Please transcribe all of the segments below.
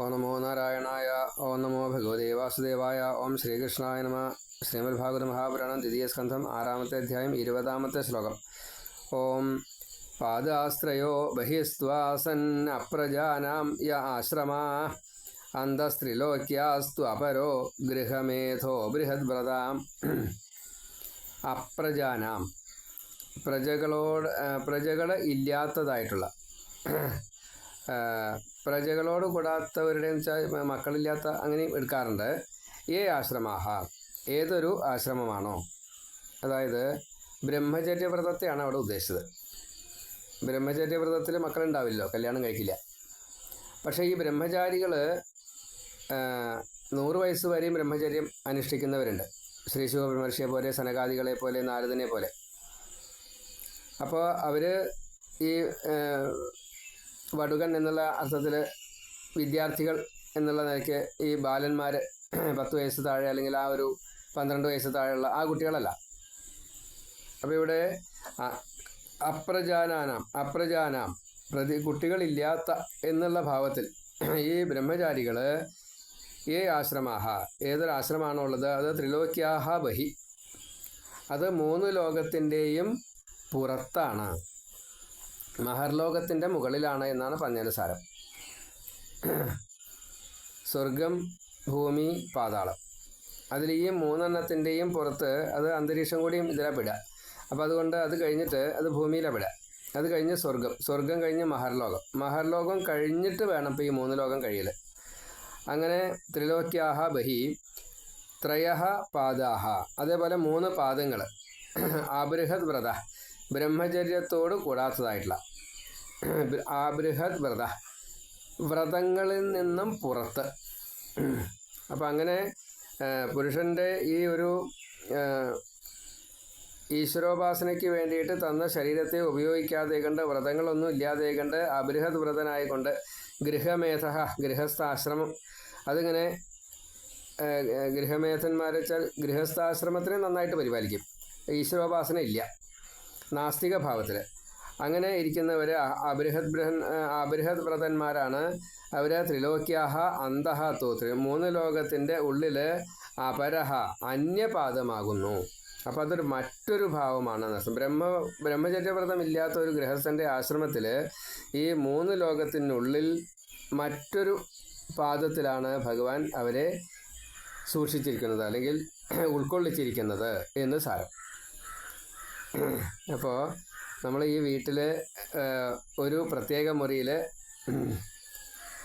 ഓം നമോ നാരായണായ. ഓം നമോ ഭഗവതേ വാസുദേവായ. ഓം ശ്രീകൃഷ്ണായ നമ. ശ്രീമദ്ഭാഗവത മഹാപുരാണം ദ്വിതീയ സ്കന്ധം 6-ാമത്തെ അധ്യായം 20-ാമത്തെ ശ്ലോകം. ഓം പാദാസ്ത്രയോ ബഹിസ്ത്വാസൻ അപ്രജാനാം യ ആശ്രമാ അന്തസ്ത്രിലോക്യാസ്തു അപരോ ഗൃഹമേധോ ബൃഹദ്വ്രതാം. അപ്രജാനാം പ്രജകൾ ഇല്ലാത്തതായിട്ടുള്ള, പ്രജകളോട് കൂടാത്തവരുടെ മക്കളില്ലാത്ത അങ്ങനെയും എടുക്കാറുണ്ട്. ആശ്രമാഹ, ഏതൊരു ആശ്രമമാണോ, അതായത് ബ്രഹ്മചര്യവ്രതത്തെയാണ് അവിടെ ഉദ്ദേശിച്ചത്. ബ്രഹ്മചര്യവ്രതത്തിൽ മക്കളുണ്ടാവില്ലല്ലോ, കല്യാണം കഴിക്കില്ല. പക്ഷേ ഈ ബ്രഹ്മചാരികൾ 100 വയസ്സ് വരെയും ബ്രഹ്മചര്യം അനുഷ്ഠിക്കുന്നവരുണ്ട്. ശ്രീ ശുഖബ്രഹ്മർഷിയെ പോലെ, സനകാദികളെ പോലെ, നാരദനെ പോലെ. അപ്പോൾ അവർ ഈ വടുകൻ എന്നുള്ള അർത്ഥത്തിൽ വിദ്യാർത്ഥികൾ എന്നുള്ള നിലയ്ക്ക് ഈ ബാലന്മാർ 10 വയസ്സ് താഴെ അല്ലെങ്കിൽ ആ ഒരു 12 വയസ്സ് താഴെയുള്ള ആ കുട്ടികളല്ല. അപ്പോൾ ഇവിടെ അപ്രജാനാം കുട്ടികളില്ലാത്ത എന്നുള്ള ഭാവത്തിൽ ഈ ബ്രഹ്മചാരികൾ ആശ്രമാഹ, ഏതൊരാശ്രമമാണോ ഉള്ളത് അത് ത്രിലോക്യാഹ ബഹി, അത് 3 ലോകത്തിൻ്റെയും പുറത്താണ്, മഹർലോകത്തിൻ്റെ മുകളിലാണ് എന്നാണ് പറഞ്ഞതിൻ്റെ സാരം. സ്വർഗം, ഭൂമി, പാതാളം, അതിൽ ഈ 3 പുറത്ത് അത് അന്തരീക്ഷം കൂടിയും ഇതിലാണ് പെടുക. അപ്പോൾ അതുകൊണ്ട് അത് കഴിഞ്ഞിട്ട് അത് ഭൂമിയിലാണ് പെടുക. അത് കഴിഞ്ഞ് സ്വർഗം കഴിഞ്ഞ് മഹർലോകം കഴിഞ്ഞിട്ട് വേണം ഇപ്പോൾ ഈ 3 ലോകം കഴിയൽ. അങ്ങനെ ത്രിലോക്യാഹ ബഹി ത്രയഃ പാദാഹ, അതേപോലെ 3 പാദങ്ങൾ. ആബൃഹത് വ്രത, ബ്രഹ്മചര്യത്തോട് കൂടാത്തതായിട്ടുള്ള ആബൃഹത് വ്രത, വ്രതങ്ങളിൽ നിന്നും പുറത്ത്. അപ്പം അങ്ങനെ പുരുഷൻ്റെ ഈ ഒരു ഈശ്വരോപാസനയ്ക്ക് വേണ്ടിയിട്ട് തന്ന ശരീരത്തെ ഉപയോഗിക്കാതെ കണ്ട്, വ്രതങ്ങളൊന്നും ഇല്ലാതെ കണ്ട്, അബൃഹത് വ്രതനായിക്കൊണ്ട് ഗൃഹമേധ, ഗൃഹസ്ഥാശ്രമം, അതിങ്ങനെ ഗൃഹമേധന്മാരെ വെച്ചാൽ ഗൃഹസ്ഥാശ്രമത്തിനെ നന്നായിട്ട് പരിപാലിക്കും. ഈശ്വരോപാസന ഇല്ല, നാസ്തിക ഭാവത്തിൽ. അങ്ങനെ ഇരിക്കുന്നവർ അബൃഹത് വ്രതന്മാരാണ്. അവർ ത്രിലോക്യാഹ അന്തഃ തോ, 3 ലോകത്തിൻ്റെ ഉള്ളിൽ അപരഹ, അന്യപാദമാകുന്നു. അപ്പോൾ അതൊരു മറ്റൊരു ഭാവമാണ്. ബ്രഹ്മചര്യവ്രതം ഇല്ലാത്ത ഒരു ഗൃഹസ്ഥൻ്റെ ആശ്രമത്തിൽ ഈ 3 ലോകത്തിനുള്ളിൽ മറ്റൊരു പാദത്തിലാണ് ഭഗവാൻ അവരെ സൂക്ഷിച്ചിരിക്കുന്നത്, അല്ലെങ്കിൽ ഉൾക്കൊള്ളിച്ചിരിക്കുന്നത് എന്ന് സാരം. അപ്പോൾ നമ്മൾ ഈ വീട്ടിൽ ഒരു പ്രത്യേക മുറിയിൽ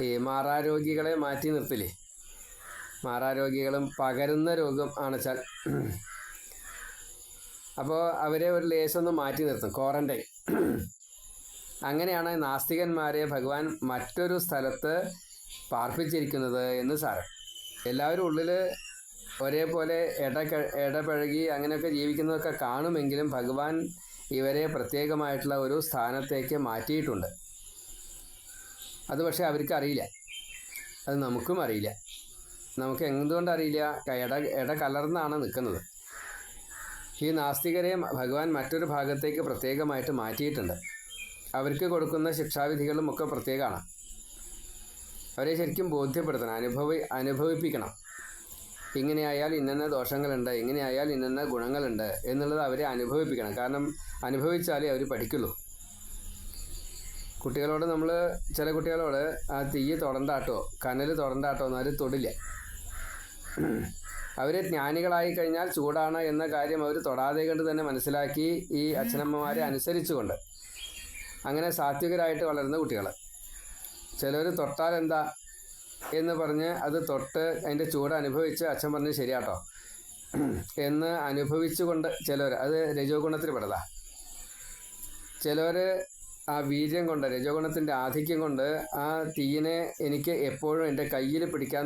ഈ മാറാരോഗികളെ മാറ്റി നിർത്തില്ലേ, മാറാരോഗികളും പകരുന്ന രോഗം ആണെച്ചാൽ, അപ്പോൾ അവരെ ഒരു ലേശമൊന്ന് മാറ്റി നിർത്തും, ക്വാറൻറ്റൈൻ. അങ്ങനെയാണ് നാസ്തികന്മാരെ ഭഗവാൻ മറ്റൊരു സ്ഥലത്ത് പാർപ്പിച്ചിരിക്കുന്നത് എന്ന് സാരം. എല്ലാവരും ഉള്ളിൽ ഒരേപോലെ ഇടപഴകി അങ്ങനെയൊക്കെ ജീവിക്കുന്നതൊക്കെ കാണുമെങ്കിലും ഭഗവാൻ ഇവരെ പ്രത്യേകമായിട്ടുള്ള ഒരു സ്ഥാനത്തേക്ക് മാറ്റിയിട്ടുണ്ട്. അത് പക്ഷേ അവർക്ക് അറിയില്ല, അത് നമുക്കും അറിയില്ല. നമുക്ക് എന്തുകൊണ്ടറിയില്ല? ഇട കലർന്നാണ് നിൽക്കുന്നത്. ഈ നാസ്തികരെ ഭഗവാൻ മറ്റൊരു ഭാഗത്തേക്ക് പ്രത്യേകമായിട്ട് മാറ്റിയിട്ടുണ്ട്. അവർക്ക് കൊടുക്കുന്ന ശിക്ഷാവിധികളും ഒക്കെ പ്രത്യേകമാണ്. അവരെ ശരിക്കും ബോധ്യപ്പെടുത്തണം, അനുഭവിപ്പിക്കണം. ഇങ്ങനെയായാൽ ഇന്ന ദോഷങ്ങളുണ്ട്, ഇങ്ങനെയായാൽ ഇന്ന ഗുണങ്ങളുണ്ട് എന്നുള്ളത് അവരെ അനുഭവിപ്പിക്കണം. കാരണം അനുഭവിച്ചാലേ അവർ പഠിക്കുള്ളൂ. കുട്ടികളോട് ചില കുട്ടികളോട് ആ തീ തൊടണ്ടാട്ടോ, കനൽ തൊടണ്ടാട്ടോ എന്ന് അവർ തൊടില്ല. അവർ ജ്ഞാനികളായി കഴിഞ്ഞാൽ ചൂടാണ് എന്ന കാര്യം അവർ തൊടാതെ കണ്ട് തന്നെ മനസ്സിലാക്കി ഈ അച്ഛനമ്മമാരെ അനുസരിച്ചുകൊണ്ട് അങ്ങനെ സാത്വികരായിട്ട് വളരുന്ന കുട്ടികൾ. ചിലർ തൊട്ടാൽ എന്താ എന്ന് പറഞ്ഞ് അത് തൊട്ട് അതിൻ്റെ ചൂട് അനുഭവിച്ച് അച്ഛൻ പറഞ്ഞ് ശരിയാട്ടോ എന്ന് അനുഭവിച്ചുകൊണ്ട് ചിലർ, അത് രജോ ഗുണത്തിൽ പെടതാ. ചിലർ ആ വീര്യം കൊണ്ട്, രജോ ഗുണത്തിൻ്റെ ആധിക്യം കൊണ്ട് ആ തീയിനെ എനിക്ക് എപ്പോഴും എൻ്റെ കയ്യിൽ പിടിക്കാൻ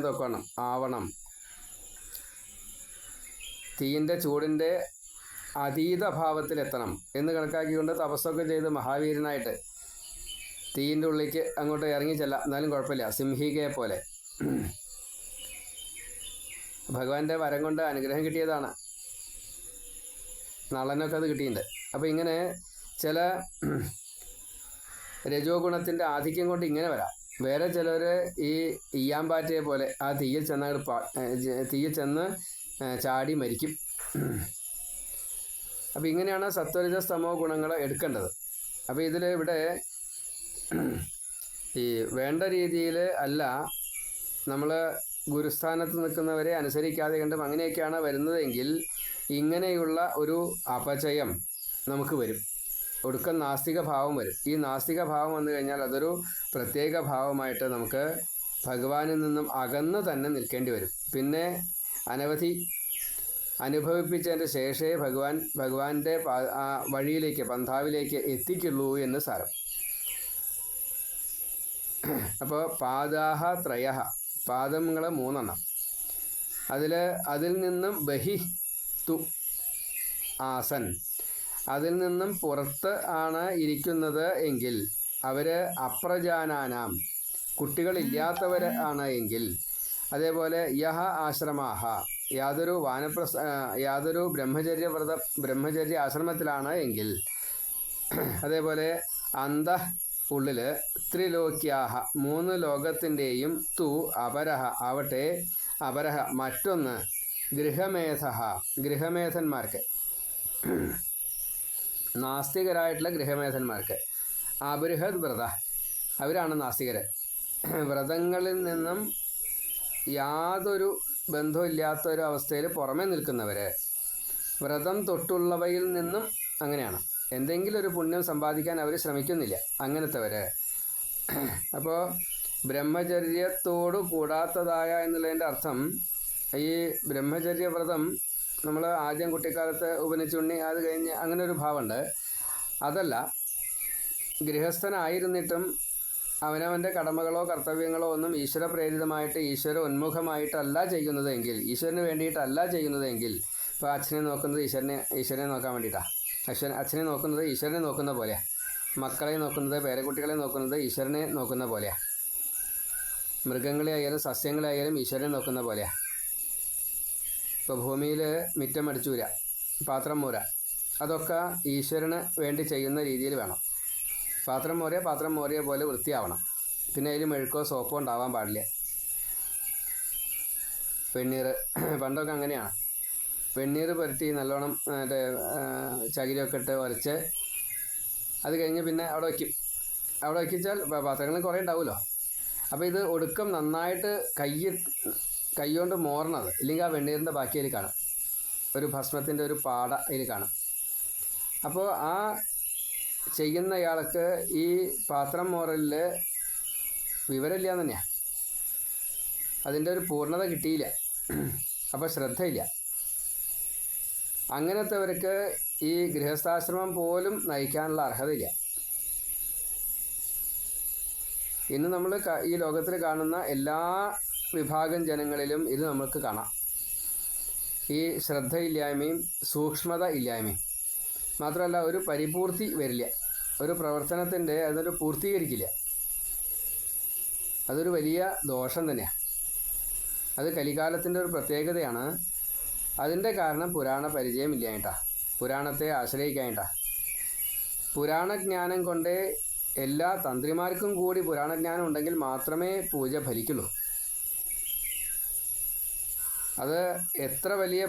ആവണം, തീയിൻ്റെ ചൂടിൻ്റെ അതീത ഭാവത്തിലെത്തണം എന്ന് കണക്കാക്കിക്കൊണ്ട് തപസ്സൊക്കെ ചെയ്ത് മഹാവീരനായിട്ട് തീയിൻ്റെ ഉള്ളിലേക്ക് അങ്ങോട്ട് ഇറങ്ങി ചെല്ലാം, എന്നാലും കുഴപ്പമില്ല, സിംഹികയെ പോലെ. ഭഗവാന്റെ വരം കൊണ്ട് അനുഗ്രഹം കിട്ടിയതാണ്, നളനൊക്കെ അത് കിട്ടിയിട്ടുണ്ട്. അപ്പോൾ ഇങ്ങനെ ചില രജോ ഗുണത്തിൻ്റെ ആധിക്യം കൊണ്ട് ഇങ്ങനെ വരാം. വേറെ ചിലർ ഈ ഈയാമ്പാറ്റയെ പോലെ ആ തീയിൽ ചെന്ന് ചാടി മരിക്കും. അപ്പോൾ ഇങ്ങനെയാണ് സത്വരജസ്തമോ ഗുണങ്ങൾ എടുക്കേണ്ടത്. അപ്പോൾ ഇവിടെ ഈ വേണ്ട രീതിയിൽ അല്ല നമ്മൾ ഗുരുസ്ഥാനത്ത് നിൽക്കുന്നവരെ അനുസരിക്കാതെ കണ്ടും അങ്ങനെയൊക്കെയാണ് വരുന്നതെങ്കിൽ ഇങ്ങനെയുള്ള ഒരു അപചയം നമുക്ക് വരും. ഒടുക്കം നാസ്തിക ഭാവം വരും. ഈ നാസ്തിക ഭാവം വന്നു കഴിഞ്ഞാൽ അതൊരു പ്രത്യേക ഭാവമായിട്ട് നമുക്ക് ഭഗവാനിൽ നിന്നും അകന്ന് തന്നെ നിൽക്കേണ്ടി വരും. പിന്നെ അനവധി അനുഭവിപ്പിച്ചതിൻ്റെ ശേഷമേ ഭഗവാന്റെ വഴിയിലേക്ക് പന്ഥാവിലേക്ക് എത്തിക്കുള്ളൂ എന്ന് സാരം. അപ്പോൾ പാദാഹ ത്രയഃ, പാദങ്ങൾ 3 അതിൽ നിന്നും ബഹി തു ആസൻ, അതിൽ നിന്നും പുറത്ത് ആണ് ഇരിക്കുന്നത് എങ്കിൽ അവർ അപ്രജാനാനാം, കുട്ടികളില്ലാത്തവർ ആണ് എങ്കിൽ, അതേപോലെ യഹ ആശ്രമാഹ, യാതൊരു ബ്രഹ്മചര്യ ആശ്രമത്തിലാണ് എങ്കിൽ, അതേപോലെ ഉള്ളിൽ ത്രിലോക്യാഹ, 3 ലോകത്തിൻ്റെയും തു അപരഹ ആവട്ടെ, അപരഹ മറ്റൊന്ന്, ഗൃഹമേധന്മാർക്ക്, നാസ്തികരായിട്ടുള്ള ഗൃഹമേധന്മാർക്ക്, അബൃഹത് വ്രത, അവരാണ് നാസ്തികർ. വ്രതങ്ങളിൽ നിന്നും യാതൊരു ബന്ധമില്ലാത്ത ഒരു അവസ്ഥയിൽ പുറമെ നിൽക്കുന്നവർ, വ്രതം തൊട്ടുള്ളവയിൽ നിന്നും അങ്ങനെയാണ്, എന്തെങ്കിലും ഒരു പുണ്യം സമ്പാദിക്കാൻ അവർ ശ്രമിക്കുന്നില്ല, അങ്ങനത്തെവർ. അപ്പോൾ ബ്രഹ്മചര്യത്തോട് കൂടാത്തതായ എന്നുള്ളതിൻ്റെ അർത്ഥം, ഈ ബ്രഹ്മചര്യവ്രതം നമ്മൾ ആദ്യം കുട്ടിക്കാലത്ത് ഉപനിച്ചുണ്ണി അത് കഴിഞ്ഞ് അങ്ങനെ ഒരു ഭാവമുണ്ട്. അതല്ല, ഗൃഹസ്ഥനായിരുന്നിട്ടും അവനവൻ്റെ കടമകളോ കർത്തവ്യങ്ങളോ ഒന്നും ഈശ്വരപ്രേരിതമായിട്ട് ഈശ്വര ഉന്മുഖമായിട്ടല്ല ചെയ്യുന്നതെങ്കിൽ, ഈശ്വരന് വേണ്ടിയിട്ടല്ല ചെയ്യുന്നതെങ്കിൽ, ഇപ്പോൾ അച്ഛനെ നോക്കുന്നത് ഈശ്വരനെ നോക്കാൻ വേണ്ടിയിട്ടാണ്, അച്ഛനെ നോക്കുന്നത് ഈശ്വരനെ നോക്കുന്ന പോലെയാണ്, മക്കളെ നോക്കുന്നത് പേരക്കുട്ടികളെ നോക്കുന്നത് ഈശ്വരനെ നോക്കുന്ന പോലെയാണ്, മൃഗങ്ങളെ ആയാലും സസ്യങ്ങളെ ആയാലും ഈശ്വരനെ നോക്കുന്ന പോലെയാണ്. ഇപ്പോൾ ഭൂമിയിൽ മിറ്റം അടിച്ചൂര, പാത്രം മൂര, അതൊക്കെ ഈശ്വരന് വേണ്ടി ചെയ്യുന്ന രീതിയിൽ വേണം. പാത്രം മോറിയ പോലെ വൃത്തിയാവണം. പിന്നെ അതിൽ മെഴുക്കോ സോപ്പോ ഉണ്ടാവാൻ പാടില്ല. വെണ്ണീർ പണ്ടൊക്കെ അങ്ങനെയാണ്, വെണ്ണീർ പുരട്ടി നല്ലോണം ചകിരിയൊക്കെ ഇട്ട് ഉരച്ച് അത് കഴിഞ്ഞ് പിന്നെ അവിടെ വയ്ക്കിച്ചാൽ പാത്രങ്ങൾ കുറേ ഉണ്ടാവുമല്ലോ. അപ്പോൾ ഇത് ഒടുക്കം നന്നായിട്ട് കൈകൊണ്ട് മോറണത്, ഇല്ലെങ്കിൽ ആ വെണ്ണീറിൻ്റെ ബാക്കി അതിൽ കാണും, ഒരു ഭസ്മത്തിൻ്റെ ഒരു പാട അതിൽ കാണും. അപ്പോൾ ആ ചെയ്യുന്നയാൾക്ക് ഈ പാത്രം മോറലിൽ വിവരമില്ല എന്ന് തന്നെയാണ്, അതിൻ്റെ ഒരു പൂർണ്ണത കിട്ടിയില്ല, അപ്പോൾ ശ്രദ്ധയില്ല. അങ്ങനത്തെവർക്ക് ഈ ഗൃഹസ്ഥാശ്രമം പോലും നയിക്കാനുള്ള അർഹതയില്ല. ഇന്ന് നമ്മൾ ഈ ലോകത്തിൽ കാണുന്ന എല്ലാ വിഭാഗം ജനങ്ങളിലും ഇത് നമുക്ക് കാണാം. ഈ ശ്രദ്ധയില്ലായ്മയും സൂക്ഷ്മത ഇല്ലായ്മയും മാത്രമല്ല, ഒരു പരിപൂർത്തി വരില്ല, ഒരു പ്രവർത്തനത്തിൻ്റെ അതൊരു പൂർത്തീകരിക്കില്ല. അതൊരു വലിയ ദോഷം തന്നെയാണ്. അത് കലികാലത്തിൻ്റെ ഒരു പ്രത്യേകതയാണ്. അതിൻ്റെ കാരണം പുരാണ പരിചയമില്ലായിട്ടാണ്, പുരാണത്തെ ആശ്രയിക്കായിട്ടാണ്. പുരാണജ്ഞാനം കൊണ്ട് എല്ലാ തന്ത്രിമാർക്കും കൂടി പുരാണജ്ഞാനം ഉണ്ടെങ്കിൽ മാത്രമേ പൂജ ഫലിക്കുള്ളൂ. അത് എത്ര വലിയ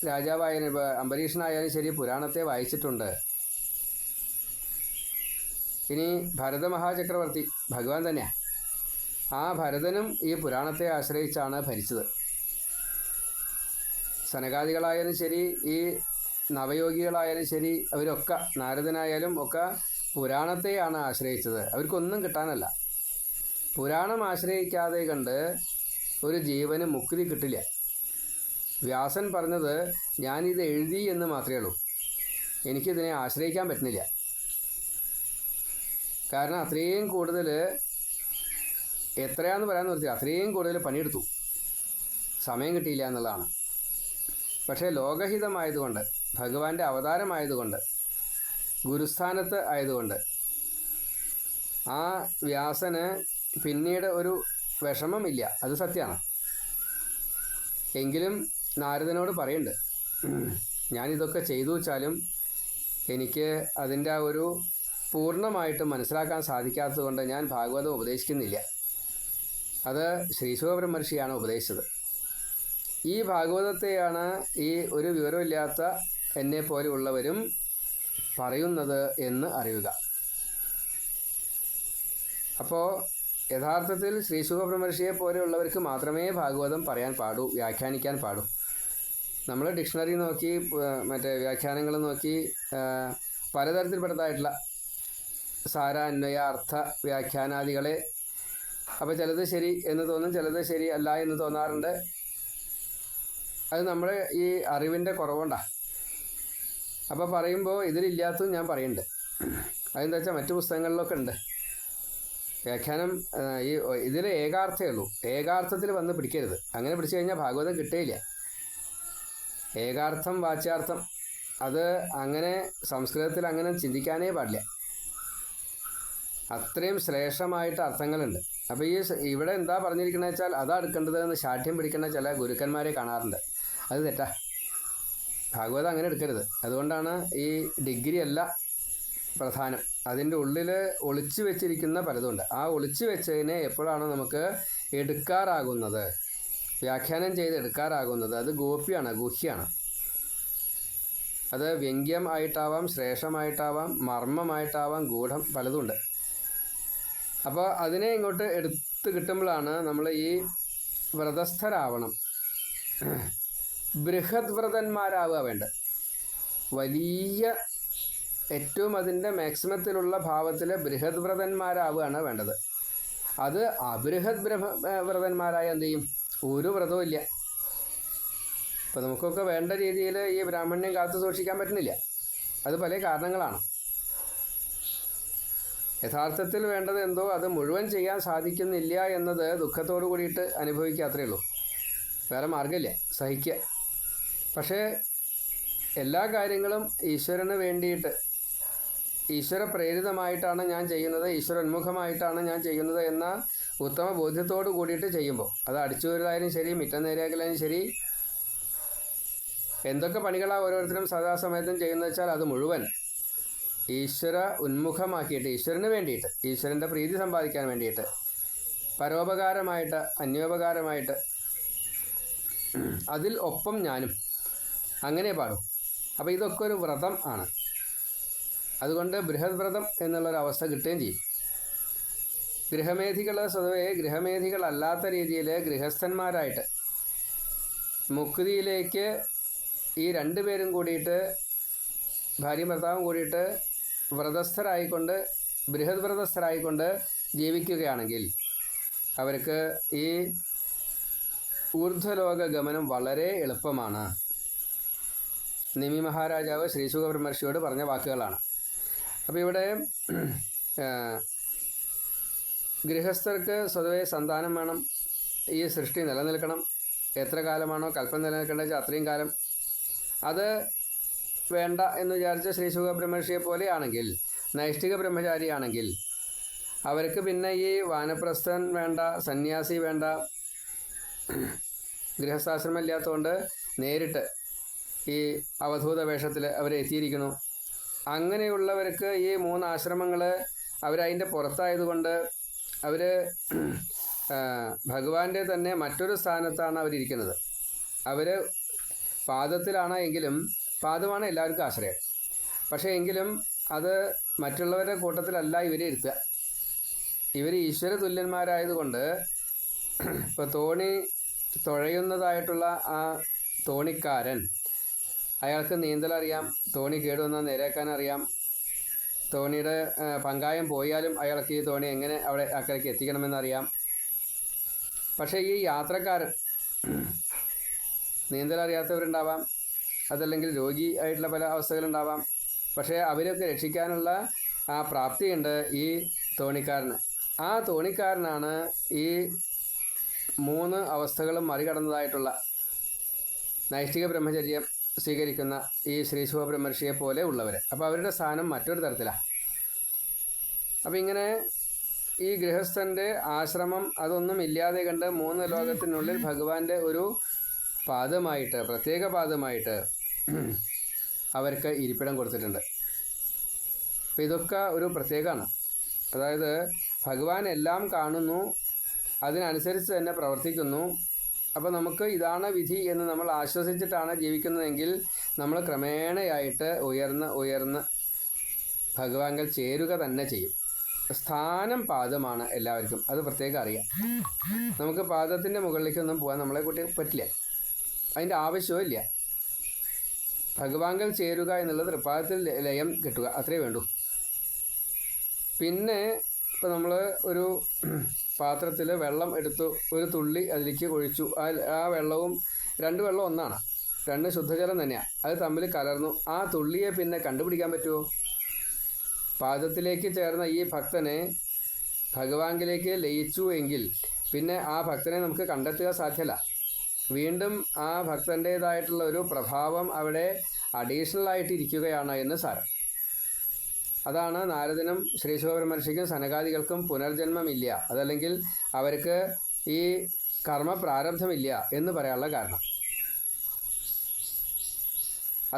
രാജാവായാലും, ഇപ്പോൾ അംബരീഷനായാലും ശരി, പുരാണത്തെ വായിച്ചിട്ടുണ്ട്. ഇനി ഭരതമഹാചക്രവർത്തി ഭഗവാൻ തന്നെയാണ്, ആ ഭരതനും ഈ പുരാണത്തെ ആശ്രയിച്ചാണ് ഭരിച്ചത്. സനകാദികളായാലും ശരി, ഈ നവയോഗികളായാലും ശരി, അവരൊക്കെ, നാരദനായാലും ഒക്കെ പുരാണത്തെയാണ് ആശ്രയിച്ചത്. അവർക്കൊന്നും കിട്ടാനല്ല. പുരാണം ആശ്രയിക്കാതെ കണ്ട് ഒരു ജീവന് മുക്തി കിട്ടില്ല. വ്യാസൻ പറഞ്ഞത് ഞാനിത് എഴുതി എന്ന് മാത്രമേ ഉള്ളൂ, എനിക്കിതിനെ ആശ്രയിക്കാൻ പറ്റുന്നില്ല. കാരണം അത്രയും കൂടുതൽ, എത്രയാണെന്ന് പറയാൻ നിർത്തി, അത്രയും കൂടുതൽ പണിയെടുത്തു, സമയം കിട്ടിയില്ല എന്നുള്ളതാണ്. പക്ഷേ ലോകഹിതമായതുകൊണ്ട്, ഭഗവാന്റെ അവതാരമായതുകൊണ്ട്, ഗുരുസ്ഥാനത്ത് ആയതുകൊണ്ട് ആ വ്യാസന് പിന്നീട് ഒരു വിഷമമില്ല, അത് സത്യമാണ്. എങ്കിലും നാരദനോട് പറയുന്നുണ്ട്, ഞാനിതൊക്കെ ചെയ്തു വെച്ചാലും എനിക്ക് അതിൻ്റെ ആ ഒരു പൂർണ്ണമായിട്ടും മനസ്സിലാക്കാൻ സാധിക്കാത്തത് കൊണ്ട് ഞാൻ ഭാഗവതം ഉപദേശിക്കുന്നില്ല. അത് ശ്രീശുക ബ്രഹ്മർഷിയാണ് ഉപദേശിച്ചത്. ഈ ഭാഗവതത്തെയാണ് ഈ ഒരു വിവരമില്ലാത്ത എന്നെപ്പോലെയുള്ളവരും പറയുന്നത് എന്ന് അറിയുക. അപ്പോൾ യഥാർത്ഥത്തിൽ ശ്രീശുക ബ്രഹ്മർഷിയെ പോലെയുള്ളവർക്ക് മാത്രമേ ഭാഗവതം പറയാൻ പാടൂ, വ്യാഖ്യാനിക്കാൻ പാടൂ. നമ്മൾ ഡിക്ഷണറി നോക്കി മറ്റേ വ്യാഖ്യാനങ്ങൾ നോക്കി പലതരത്തിൽപ്പെട്ടതായിട്ടുള്ള സാര, അന്വയ, അർത്ഥ വ്യാഖ്യാനാദികളെ അപ്പോൾ ചിലത് ശരി എന്ന് തോന്നും, ചിലത് ശരി അല്ല എന്ന് തോന്നാറുണ്ട്. അത് നമ്മുടെ ഈ അറിവിൻ്റെ കുറവുകൊണ്ടാണ്. അപ്പോൾ പറയുമ്പോൾ ഇതിലില്ലാത്തതും ഞാൻ പറയുന്നുണ്ട്. അതെന്താ വെച്ചാൽ മറ്റു പുസ്തകങ്ങളിലൊക്കെ ഉണ്ട് വ്യാഖ്യാനം. ഈ ഇതിൽ ഏകാർത്ഥമേ ഉള്ളൂ, ഏകാർത്ഥത്തിൽ വന്ന് പിടിക്കരുത്. അങ്ങനെ പിടിച്ചു കഴിഞ്ഞാൽ ഭാഗവതം കിട്ടുകയില്ല. ഏകാർത്ഥം, വാച്യാർത്ഥം, അത് അങ്ങനെ സംസ്കൃതത്തിൽ അങ്ങനെ ചിന്തിക്കാനേ പാടില്ല. അത്രയും ശ്രേഷ്ഠമായിട്ട് അർത്ഥങ്ങളുണ്ട്. അപ്പോൾ ഈ ഇവിടെ എന്താ പറഞ്ഞിരിക്കണമെന്ന് വെച്ചാൽ അതാ എടുക്കേണ്ടത് എന്ന് ശാഠ്യം പിടിക്കുന്ന ചില ഗുരുക്കന്മാരെ കാണാറുണ്ട്. അത് തെറ്റാ. ഭാഗവതം അങ്ങനെ എടുക്കരുത്. അതുകൊണ്ടാണ് ഈ ഡിഗ്രി അല്ല പ്രധാനം. അതിൻ്റെ ഉള്ളിൽ ഒളിച്ചു വെച്ചിരിക്കുന്ന പലതുണ്ട്. ആ ഒളിച്ചു വെച്ചതിനെ എപ്പോഴാണോ നമുക്ക് എടുക്കാറാകുന്നത്, വ്യാഖ്യാനം ചെയ്ത് എടുക്കാറാകുന്നത്, അത് ഗോപ്യാണ്, ഗുഹ്യാണ്. അത് വ്യംഗ്യം ആയിട്ടാവാം, ശ്രേഷ്ഠമായിട്ടാവാം, മർമ്മമായിട്ടാവാം, ഗൂഢം, പലതുമുണ്ട്. അപ്പോൾ അതിനെ ഇങ്ങോട്ട് എടുത്ത് കിട്ടുമ്പോഴാണ് നമ്മൾ ഈ വ്രതസ്ഥരാവണം, ബൃഹത് വ്രതന്മാരാവുക വേണ്ടത്. വലിയ ഏറ്റവും അതിൻ്റെ മാക്സിമത്തിലുള്ള ഭാവത്തിൽ ബൃഹത് വ്രതന്മാരാവുകയാണ് വേണ്ടത്. അത് അബൃഹത് വ്രതന്മാരായ എന്ത് ചെയ്യും? ഒരു വ്രതവും ഇല്ല. ഇപ്പോൾ നമുക്കൊക്കെ വേണ്ട രീതിയിൽ ഈ ബ്രാഹ്മണ്യം കാത്തു സൂക്ഷിക്കാൻ പറ്റുന്നില്ല. അത് പല കാരണങ്ങളാണ്. യഥാർത്ഥത്തിൽ വേണ്ടത് എന്തോ അത് മുഴുവൻ ചെയ്യാൻ സാധിക്കുന്നില്ല എന്നത് ദുഃഖത്തോടു കൂടിയിട്ട് അനുഭവിക്കുക, അത്രയേ ഉള്ളൂ. വേറെ മാർഗ്ഗമില്ല, സഹിക്കുക. പക്ഷേ എല്ലാ കാര്യങ്ങളും ഈശ്വരന് വേണ്ടിയിട്ട്, ഈശ്വര പ്രേരിതമായിട്ടാണ് ഞാൻ ചെയ്യുന്നത്, ഈശ്വരോന്മുഖമായിട്ടാണ് ഞാൻ ചെയ്യുന്നത് എന്ന ഉത്തമ ബോധ്യത്തോടു കൂടിയിട്ട് ചെയ്യുമ്പോൾ, അത് അടിച്ചു വരുന്നതായാലും ശരി, മിറ്റം നേരെയാക്കലായാലും ശരി, എന്തൊക്കെ പണികളാണ് ഓരോരുത്തരും സദാസമയത്തും ചെയ്യുന്നത് വെച്ചാൽ അത് മുഴുവൻ ഈശ്വര ഉന്മുഖമാക്കിയിട്ട്, ഈശ്വരന് വേണ്ടിയിട്ട്, ഈശ്വരൻ്റെ പ്രീതി സമ്പാദിക്കാൻ വേണ്ടിയിട്ട്, പരോപകാരമായിട്ട്, അന്യോപകാരമായിട്ട്, അതിൽ ഒപ്പം ഞാനും അങ്ങനെ പാടും. അപ്പോൾ ഇതൊക്കെ ഒരു വ്രതം ആണ്. അതുകൊണ്ട് ബൃഹത് വ്രതം എന്നുള്ളൊരവസ്ഥ കിട്ടുകയും ചെയ്യും. ഗൃഹമേധികൾ സ്വതവേ ഗൃഹമേധികളല്ലാത്ത രീതിയിൽ ഗൃഹസ്ഥന്മാരായിട്ട് മുക്തിയിലേക്ക് ഈ രണ്ടുപേരും കൂടിയിട്ട്, ഭാര്യയും ഭർത്താവും കൂടിയിട്ട് വ്രതസ്ഥരായിക്കൊണ്ട്, ബൃഹത് വ്രതസ്ഥരായിക്കൊണ്ട് ജീവിക്കുകയാണെങ്കിൽ അവർക്ക് ഈ ഊർധ്വലോക ഗമനം വളരെ എളുപ്പമാണ്. നിമി മഹാരാജാവ് ശ്രീശുക ബ്രഹ്മർഷിയോട് പറഞ്ഞ വാക്കുകളാണ്. അപ്പോൾ ഇവിടെ ഗൃഹസ്ഥർക്ക് സ്വതവേ സന്താനം വേണം, ഈ സൃഷ്ടി നിലനിൽക്കണം. എത്ര കാലമാണോ കൽപ്പം നിലനിൽക്കേണ്ടത് വെച്ചാൽ അത്രയും കാലം. അത് വേണ്ട എന്ന് വിചാരിച്ച ശ്രീശുക ബ്രഹ്മർഷിയെ പോലെയാണെങ്കിൽ, നൈഷ്ഠിക ബ്രഹ്മചാരിയാണെങ്കിൽ, അവർക്ക് പിന്നെ ഈ വാനപ്രസ്ഥൻ വേണ്ട, സന്യാസി വേണ്ട, ഗൃഹസ്ഥാശ്രമം ഇല്ലാത്തതുകൊണ്ട് നേരിട്ട് ഈ അവധൂത വേഷത്തിൽ അവരെത്തിയിരിക്കുന്നു. അങ്ങനെയുള്ളവർക്ക് ഈ 3 ആശ്രമങ്ങൾ അവരതിൻ്റെ പുറത്തായതുകൊണ്ട് അവർ ഭഗവാന്റെ തന്നെ മറ്റൊരു സ്ഥാനത്താണ് അവരിയ്ക്കുന്നത്. അവർ പാദത്തിലാണ് എങ്കിലും, പാദമാണ് എല്ലാവർക്കും ആശ്രയം. പക്ഷേ എങ്കിലും അത് മറ്റുള്ളവരുടെ കൂട്ടത്തിലല്ല ഇവരെ ഇരുത്തുക. ഇവർ ഈശ്വര തുല്യന്മാരായതുകൊണ്ട് ഇപ്പോൾ തോണി തുഴയുന്നതായിട്ടുള്ള ആ തോണിക്കാരൻ, അയാൾക്ക് നീന്തലറിയാം, തോണി കേടുവന്നാൽ നേരെയാക്കാനറിയാം, തോണിയുടെ പങ്കായം പോയാലും അയാൾക്ക് ഈ തോണി എങ്ങനെ അവിടെ അക്കരയ്ക്ക് എത്തിക്കണമെന്നറിയാം. പക്ഷേ ഈ യാത്രക്കാരൻ നീന്തലറിയാത്തവരുണ്ടാവാം, അതല്ലെങ്കിൽ രോഗി ആയിട്ടുള്ള പല അവസ്ഥകളുണ്ടാവാം. പക്ഷേ അവരൊക്കെ രക്ഷിക്കാനുള്ള ആ പ്രാപ്തിയുണ്ട് ഈ തോണിക്കാരന്. ആ തോണിക്കാരനാണ് ഈ 3 അവസ്ഥകളും മറികടന്നതായിട്ടുള്ള നൈഷ്ഠിക ബ്രഹ്മചര്യം സ്വീകരിക്കുന്ന ഈ ശ്രീശുക ബ്രഹ്മർഷിയെ പോലെ ഉള്ളവർ. അപ്പോൾ അവരുടെ സ്ഥാനം മറ്റൊരു തരത്തിലാണ്. അപ്പോൾ ഇങ്ങനെ ഈ ഗൃഹസ്ഥൻ്റെ ആശ്രമം അതൊന്നും ഇല്ലാതെ കണ്ട് 3 ലോകത്തിനുള്ളിൽ ഭഗവാന്റെ ഒരു പാദമായിട്ട്, പ്രത്യേക പാദമായിട്ട് അവർക്ക് ഇരിപ്പിടം കൊടുത്തിട്ടുണ്ട്. അപ്പോൾ ഇതൊക്കെ ഒരു പ്രത്യേകമാണ്. അതായത് ഭഗവാൻ എല്ലാം കാണുന്നു, അതിനനുസരിച്ച് തന്നെ പ്രവർത്തിക്കുന്നു. അപ്പോൾ നമുക്ക് ഇതാണ് വിധി എന്ന് നമ്മൾ ആശ്വസിച്ചിട്ടാണ് ജീവിക്കുന്നതെങ്കിൽ നമ്മൾ ക്രമേണയായിട്ട് ഉയർന്ന് ഭഗവാങ്കൽ ചേരുക തന്നെ ചെയ്യും. സ്ഥാനം പാദമാണ് എല്ലാവർക്കും, അത് പ്രത്യേകം അറിയാം. നമുക്ക് പാദത്തിൻ്റെ മുകളിലേക്കൊന്നും പോകാൻ നമ്മളെ കൂട്ടി പറ്റില്ല, അതിൻ്റെ ആവശ്യവും ഇല്ല. ഭഗവാങ്കൽ ചേരുക എന്നുള്ളത് തൃപ്പാദത്തിൽ ലയം കിട്ടുക, അത്രയേ വേണ്ടൂ. പിന്നെ ഇപ്പോൾ നമ്മൾ ഒരു പാത്രത്തിൽ വെള്ളം എടുത്തു, ഒരു തുള്ളി അതിലേക്ക് ഒഴിച്ചു. ആ വെള്ളവും രണ്ട് വെള്ളം ഒന്നാണ്, രണ്ട് ശുദ്ധജലം തന്നെയാണ്. അത് തമ്മിൽ കലർന്നു. ആ തുള്ളിയെ പിന്നെ കണ്ടുപിടിക്കാൻ പറ്റുമോ? പാദത്തിലേക്ക് ചേർന്ന ഈ ഭക്തനെ ഭഗവാങ്കിലേക്ക് ലയിച്ചു എങ്കിൽ പിന്നെ ആ ഭക്തനെ നമുക്ക് കണ്ടെത്തുക സാധ്യമല്ല. വീണ്ടും ആ ഭക്തൻ്റേതായിട്ടുള്ള ഒരു പ്രഭാവം അവിടെ അഡീഷണൽ ആയിട്ട് ഇരിക്കുകയാണ് എന്ന് സാരം. അതാണ് നാരദനും ശ്രീ ശിവപരമർശിക്കും സനകാദികൾക്കും പുനർജന്മമില്ല, അതല്ലെങ്കിൽ അവർക്ക് ഈ കർമ്മ പ്രാരബ്ധമില്ല എന്ന് പറയാനുള്ള കാരണം.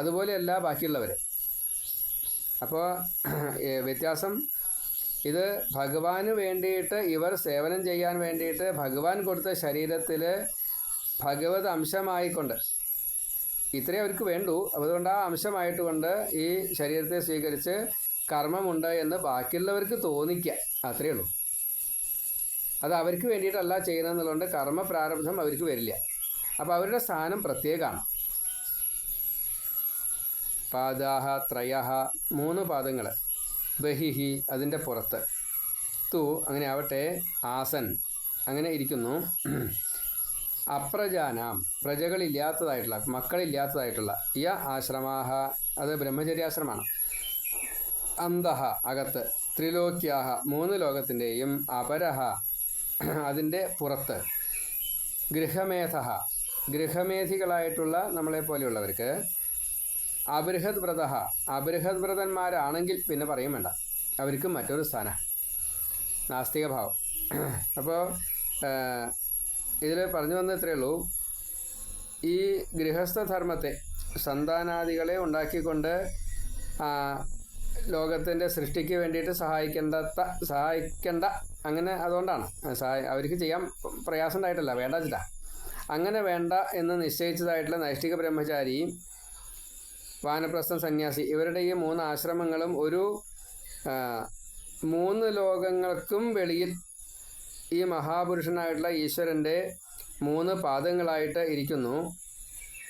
അതുപോലെയല്ല ബാക്കിയുള്ളവർ. അപ്പോൾ വ്യത്യാസം ഇത് ഭഗവാന് വേണ്ടിയിട്ട് ഇവർ സേവനം ചെയ്യാൻ വേണ്ടിയിട്ട് ഭഗവാൻ കൊടുത്ത ശരീരത്തിൽ ഭഗവത് അംശമായിക്കൊണ്ട് ഇത്രയും അവർക്ക് വേണ്ടൂ. അതുകൊണ്ട് ആ അംശമായിട്ട് കൊണ്ട് ഈ ശരീരത്തെ സ്വീകരിച്ച് കർമ്മമുണ്ട് എന്ന് ബാക്കിയുള്ളവർക്ക് തോന്നിക്കുക, അത്രയേ ഉള്ളൂ. അത് അവർക്ക് വേണ്ടിയിട്ടല്ല ചെയ്യുന്നതെന്നുള്ളതുകൊണ്ട് കർമ്മ പ്രാരബ്ധം അവർക്ക് വരില്ല. അപ്പോൾ അവരുടെ സ്ഥാനം പ്രത്യേകമാണ്. പാദാഹ ത്രയഹ, 3 പാദങ്ങൾ. ബഹിഹി, അതിൻ്റെ പുറത്ത്. തു, അങ്ങനെ ആവട്ടെ. ആസൻ, അങ്ങനെ ഇരിക്കുന്നു. അപ്രജാനാം, പ്രജകളില്ലാത്തതായിട്ടുള്ള, മക്കളില്ലാത്തതായിട്ടുള്ള. യ ആശ്രമാഹ, അത് ബ്രഹ്മചര്യാശ്രമമാണ്. അന്തഹ, അകത്ത്. ത്രിലോക്യാഹ, 3 ലോകത്തിൻ്റെയും. അപരഹ, അതിൻ്റെ പുറത്ത്. ഗൃഹമേധ, ഗൃഹമേധികളായിട്ടുള്ള നമ്മളെപ്പോലെയുള്ളവർക്ക്. അബൃഹത് വ്രത, അബൃഹത് വ്രതന്മാരാണെങ്കിൽ പിന്നെ പറയും വേണ്ട, അവർക്ക് മറ്റൊരു സ്ഥാനം, നാസ്തിക ഭാവം. അപ്പോൾ ഇതിൽ പറഞ്ഞു വന്നത്രേ ഉള്ളൂ. ഈ ഗൃഹസ്ഥധർമ്മത്തെ, സന്താനാദികളെ ഉണ്ടാക്കിക്കൊണ്ട് ലോകത്തിൻ്റെ സൃഷ്ടിക്ക് വേണ്ടിയിട്ട് സഹായിക്കേണ്ട അങ്ങനെ, അതുകൊണ്ടാണ് അവർക്ക് ചെയ്യാൻ പ്രയാസം ഉണ്ടായിട്ടല്ല, വേണ്ട വെച്ചിട്ടാ. അങ്ങനെ വേണ്ട എന്ന് നിശ്ചയിച്ചതായിട്ടുള്ള നൈഷ്ഠിക ബ്രഹ്മചാരി, വാനപ്രസ്ഥം സന്യാസി, ഇവരുടെ ഈ 3 ആശ്രമങ്ങളും ഒരു 3 ലോകങ്ങൾക്കും വെളിയിൽ ഈ മഹാപുരുഷനായിട്ടുള്ള ഈശ്വരൻ്റെ 3 പാദങ്ങളായിട്ട് ഇരിക്കുന്നു.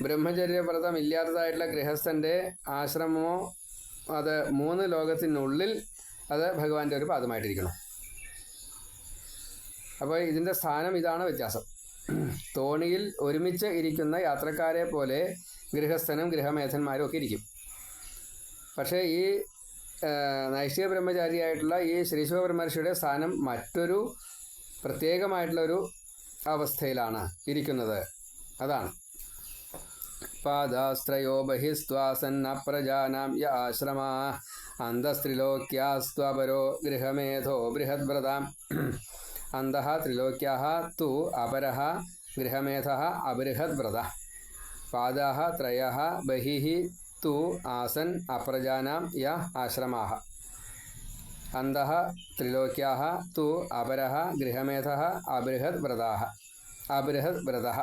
ബ്രഹ്മചര്യവ്രതം ഇല്ലാത്തതായിട്ടുള്ള ഗൃഹസ്ഥൻ്റെ ആശ്രമമോ അത് 3 ലോകത്തിനുള്ളിൽ അത് ഭഗവാന്റെ ഒരു പാദമായിട്ടിരിക്കണം. അപ്പോൾ ഇതിൻ്റെ സ്ഥാനം ഇതാണ് വ്യത്യാസം. തോണിയിൽ ഒരുമിച്ച് ഇരിക്കുന്ന യാത്രക്കാരെ പോലെ ഗൃഹസ്ഥനും ഗൃഹമേധന്മാരും ഒക്കെ ഇരിക്കും. പക്ഷേ ഈ നൈഷ്ഠിക ബ്രഹ്മചാരിയായിട്ടുള്ള ഈ ശ്രീ ശിവപരമർഷിയുടെ സ്ഥാനം മറ്റൊരു പ്രത്യേകമായിട്ടുള്ളൊരു അവസ്ഥയിലാണ് ഇരിക്കുന്നത്. അതാണ് പാദാസ്ത്രയോ ബഹിസ്ത്വാസന്ന പ്രജാനാം യ ആശ്രമാ അന്തസ്ത്രിലോക്യാസ്ത്വപരോ ഗൃഹമേധോ ബൃഹദ്വ്രതാം. അന്തഃ ത്രിലോക്യാഃ തു അപരഃ ഗൃഹമേധഃ അബൃഹദ്വ്രത. പാദാഃ ത്രയഃ ബഹിഃ തു ആസൻ അപ്രജാനാം യ ആശ്രമാഃ. അന്തഃ ത്രിലോക്യാഃ തു അപരഃ ഗൃഹമേധഃ അബൃഹദ്വ്രതാഃ. അബൃഹദ്വ്രതഃ.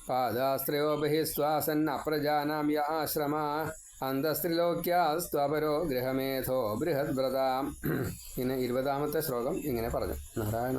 പാദാസ്ത്രയോ ബഹിസ്ത്വാസൻ അപ്രജാനാം യ ആശ്രമാഃ അന്തസ്ത്രിലോക്യാസ്ത്വപരോ ഗൃഹമേധോ ബൃഹദ്വ്രതാം. പിന്നെ 20ാമത്തെ ശ്ലോകം ഇങ്ങനെ പറഞ്ഞു. നാരായണ